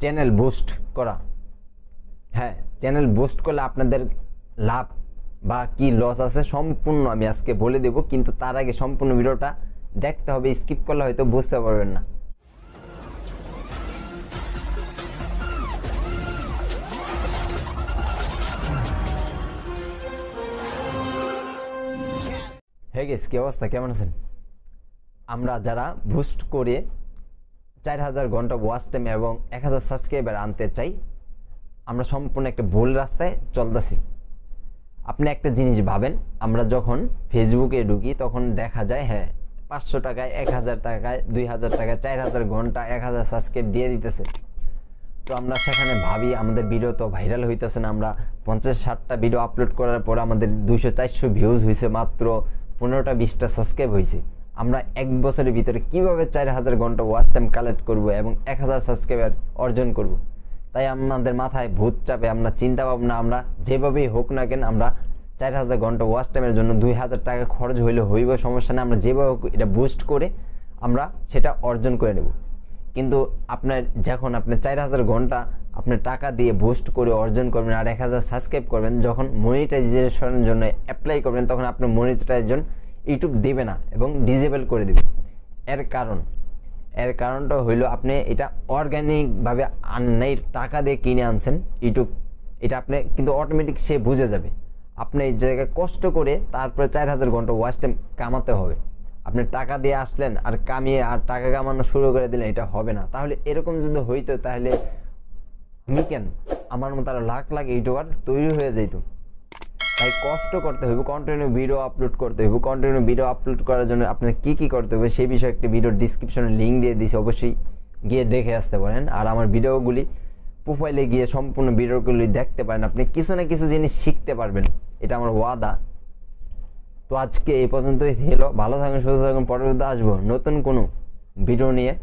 Channel boost করা। হ্যাঁ, channel boost করলে আপনাদের লাভ বা কি লস আছে সম্পূর্ণ আমি আজকে বলে দেব, কিন্তু তার আগে সম্পূর্ণ ভিডিওটা দেখতে হবে, স্কিপ করলে হয়তো বুঝতে পারবেন না। হে গেস, কি অবস্থা, কেমন আছেন? আমরা যারা বুস্ট করে 4000 ঘন্টা ওয়াচ টাইম এবং 1000 সাবস্ক্রাইবার আনতে চাই, আমরা সম্পূর্ণ একটা ভুল রাস্তায় চলতেছি। আপনি একটা জিনিস ভাবেন, আমরা যখন ফেসবুকে ঢুকি তখন দেখা যায় হ্যাঁ 500 টাকায়, 1000 টাকায়, 2000 টাকায় 4000 ঘন্টা 1000 সাবস্ক্রাইব দিয়ে দিতেছে। তো আমরা সেখানে ভাবি আমাদের ভিডিও তো ভাইরাল হইতেছে না, আমরা 50-60টা ভিডিও আপলোড করার পর আমাদের 200-400 ভিউজ হয়েছে, মাত্র 15-20টা সাবস্ক্রাইব হয়েছে। আমরা এক বছরের ভিতরে কিভাবে 4000 ঘন্টা ওয়াচ টাইম কালেক্ট করব এবং 1000 সাবস্ক্রাইবার অর্জন করব? তাই আমাদের মাথায় ভূত চাপে, আমরা চিন্তা ভাবনা, আমরা যেভাবেই হোক না কেন আমরা 4000 ঘন্টা ওয়াচ টাইমের জন্য 2000 টাকা খরচ হইলে হইব, সমস্যা নেই, আমরা যেভাবে এটা বুস্ট করে আমরা সেটা অর্জন করে নেব। কিন্তু আপনার যখন আপনি 4000 ঘন্টা আপনি টাকা দিয়ে বুস্ট করে অর্জন করবেন আর 1000 সাবস্ক্রাইব করবেন, যখন মনিটাইজেশনের জন্য অ্যাপ্লাই করবেন তখন আপনার মনিটাইজেশন ইউটিউব দেবে না এবং ডিসেবল করে দেবে। এর কারণটা হইলো আপনি এটা অর্গানিকভাবে আনেন, টাকা দিয়ে কিনে আনছেন ইউটিউব, এটা আপনি কিন্তু অটোমেটিক সে বুঝে যাবে। আপনি এই জায়গায় কষ্ট করে তারপরে 4000 ঘন্টা ওয়াচ টাইম কামাতে হবে। আপনি টাকা দিয়ে আসলেন আর কামিয়ে আর টাকা কামানো শুরু করে দিলেন, এটা হবে না। তাহলে এরকম যদি হইতো তাহলে আমি কেন, আমার মতো আরো লাখ লাখ ইউটিউবার তৈরি হয়ে যেত। তাই কষ্ট করতে হবে, কন্টিনিউ ভিডিও আপলোড করতে হবে। কন্টিনিউ ভিডিও আপলোড করার জন্য আপনার কি করতে হবে সেই বিষয়ে একটি ভিডিও ডিসক্রিপশনে লিঙ্ক দিয়ে দিয়েছি, অবশ্যই গিয়ে দেখে আসতে পারেন। আর আমার ভিডিওগুলি প্রোফাইলে গিয়ে সম্পূর্ণ ভিডিওগুলি দেখতে পারেন, আপনি কিছু না কিছু জিনিস শিখতে পারবেন, এটা আমার ওয়াদা। তো আজকে এই পর্যন্তই হলো, ভালো থাকুন, সুস্থ থাকুন, পরবর্তীতে আসবো নতুন কোনো ভিডিও নিয়ে।